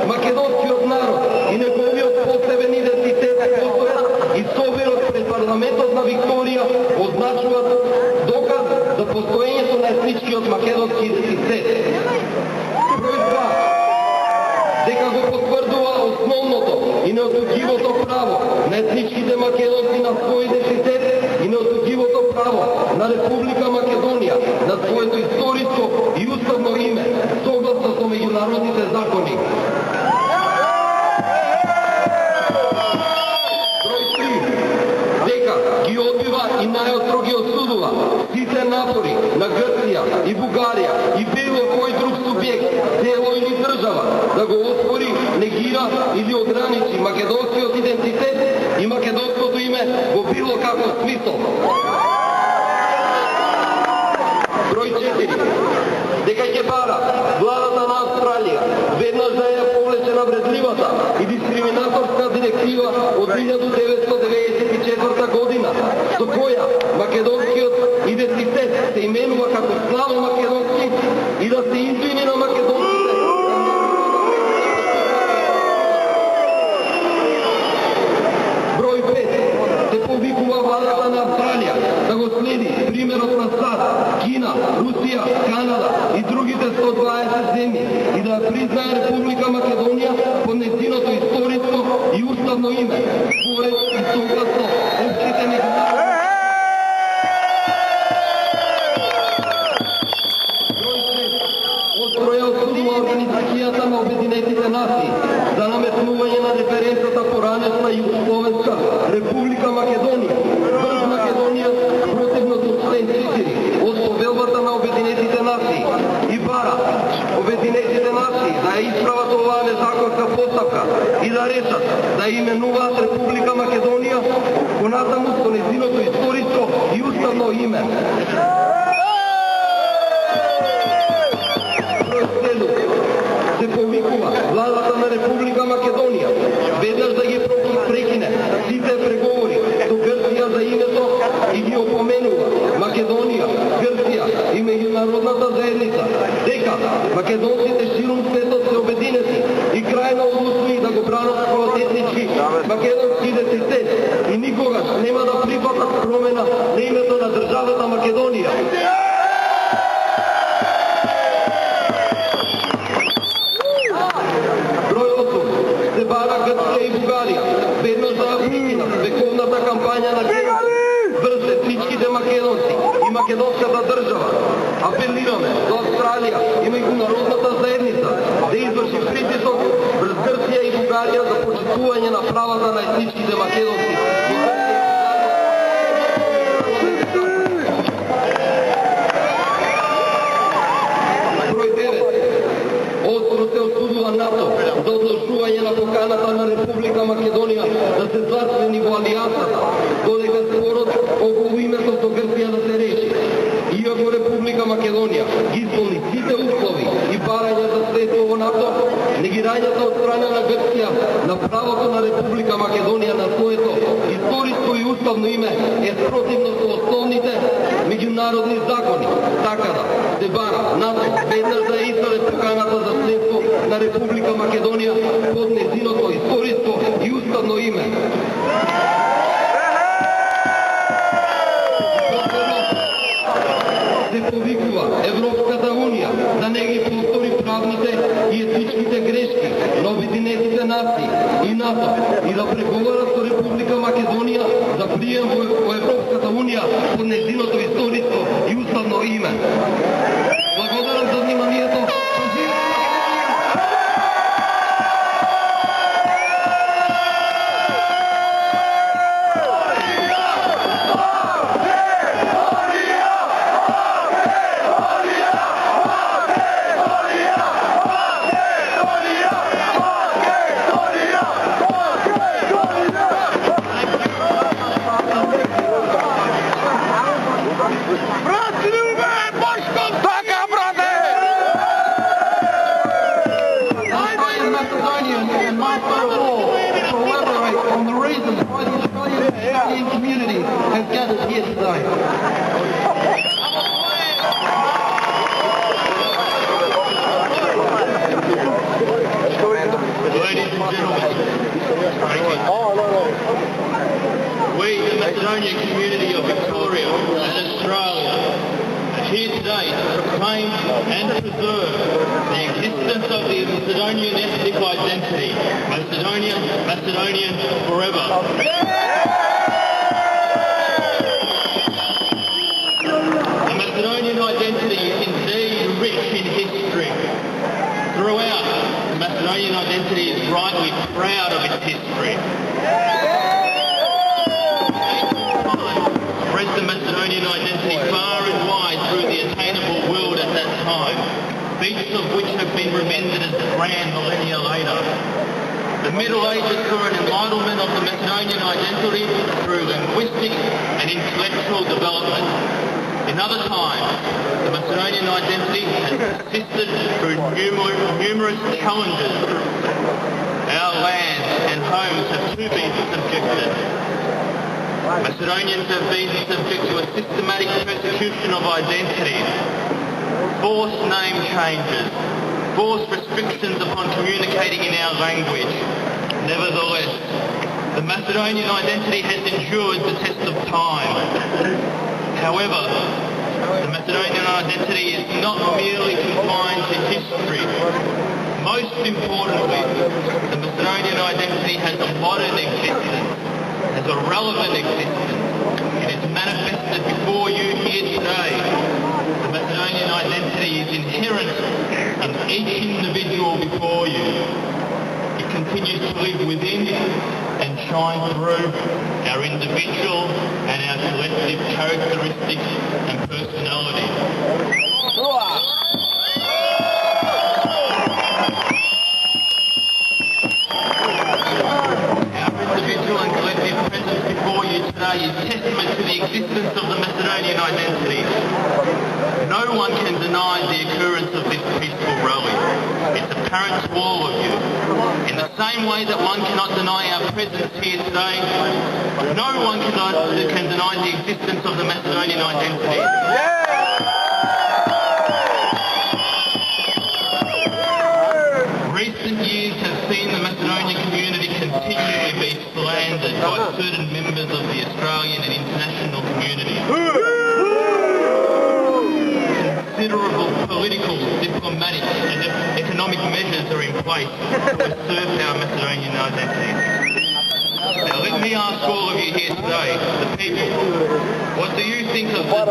македонскиот народ и неговиот посебен идентитет и собирот пред парламентот на Викторија означуваат доказ за постоењето на етничкиот македонски идентитет. Број 2. Дека го потврдува основното и неотуѓивото право на етничките македонци на свој идентитет и неотуѓивото право на Република Македонија на своето историско и уставно име, согласно со меѓународните закони. Број 3. Дека ги одбива и најостро ги осудува сите напори на Грција и Бугарија и било кој друг субјект, дело или држава да го оспори, негира или ограничи македонскиот идентитет и македонското име во било каков смисол. Број 4. Дека ќе бара владата на Австралија веднаш да ја повлече на вредливата и дискриминаторска директива од 1994 година, со која македонскиот идентитет се именува како славо македонски и да се извини на македонците. Број 5. Се повикува владата на Австралија да го следи примерот на САД, Кина, Русија, Канада и другите 120 земји и да признае Република Македонија под нејзиното историско и уставно име, според и согласно општите меѓународни. Број 6. Остро ја осудува Организацијата на Обединетите нации за наметнување на референцата поранешна Југословенска Република Македонија, врз Македонија, противно со член 4 од Повелбата на Обединетите нации и бара Обединетите нации да ја исправат оваа незаконска поставка и да решат да именуваат Република Македонија понатаму со нејзиното историско и уставно име. Број 7. Се повикува владата на Република Македонија веднаш да ги прекине сите преговори со Грција за името и ги опоменува Македонија, Грција и меѓународната заедница дека македонците ширум светот се обединети и крајно одлучни да го бранат својот етнички македонски идентитет и никогаш нема да прифатат промена на името на државата Македонија. Број 8. Се бара Грција и Бугарија веднаш да прекинат вековната кампања на врз етничките македонци и македонската држава. Апелираме до Австралија и меѓународната заедница да изврши притисок врз Грција и Бугарија за почитување на правата на етничките македонци. Број 9. Остро се осудува НАТО за одложување на поканата на Република Македонија да се зачлени во алијансата, додека спорот околу името со Грција да се реши. Иако Република Македонија исполни сите услови и барања за членство во НАТО, негирањето од страна на Грција на правото на Република Македонија на своето историско и уставно име е спротивно со основните меѓународни закони. Така да се бара НАТО веднаш да издаде поканата за членство на Република Македонија под нејзиното историско и уставно име. Се повикува Европската Унија да не ги повтори правните и етничките грешки на Обединетите нации и НАТО и да преговара со Република Македонија за прием во Европската Унија под нејзиното историско и уставно име. Благодарам за вниманието. Community has gathered here tonight. Macedonian ethnic identity. Macedonia, Macedonian forever. The Macedonian identity is indeed rich in history. Throughout, the Macedonian identity is rightly proud of its history. Spread the Macedonian identity far and wide through the attainable world at that time, feats of which have been remembered as grand millennia later. The Middle Ages saw an enlightenment of the Macedonian identity through linguistic and intellectual development. In other times, the Macedonian identity has persisted through numerous challenges. Our lands and homes have too been subjected. Macedonians have been subject to a systematic persecution of identity, forced name changes, forced restrictions upon communicating in our language. Nevertheless, the Macedonian identity has endured the test of time. However, the Macedonian identity is not merely confined to history. Most importantly, the Macedonian identity has a modern existence, has a relevant existence. It is manifested before you here today. The Macedonian identity is inherent in each individual before you. It continues to live within and shine through our individual and our collective characteristics and personality. Our individual and collective presence before you today is testament to the existence of the Macedonian identity. No one can deny the occurrence of this peaceful rally. It's apparent to all of you. In the same way that one cannot deny our presence here today, no one can deny the existence of the Macedonian identity. Recent years have seen the Macedonian community continually be slandered by certain members of the Australian and international community. Considerable political, diplomatic and economic measures are in place to assert our Macedonian identity. Now let me ask all of you here today, the people, what do you think of the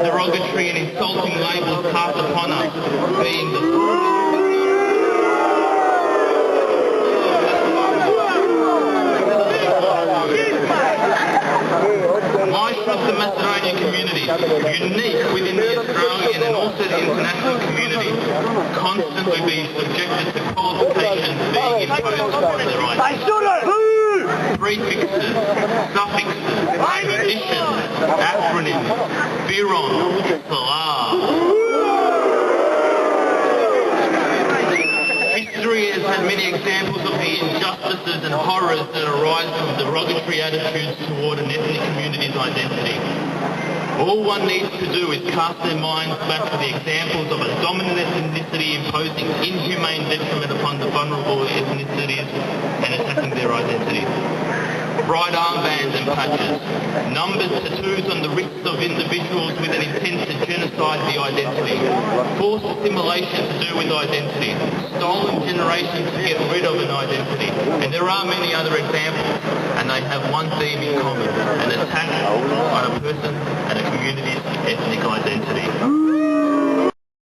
derogatory and insulting labels cast upon us, being the why should the Macedonian community, unique within the Australian and also the international community, constantly be subjected to qualifications being imposed on their identity? Prefixes, suffixes, additions, acronyms, Viron, Salah. History has had many examples of the injustices and horrors that arise from derogatory attitudes toward an ethnic community's identity. All one needs to do is cast their minds back to the examples of a dominant ethnicity imposing inhumane detriment upon the vulnerable ethnicities and attacking their identity. Bright armbands and patches, numbered tattoos on the wrists of individuals with an intent to genocide the identity, forced assimilation to do with identity, stolen generations to get rid of an identity, and there are many other examples, and they have one theme in common, an attack on a person and a community's ethnic identity.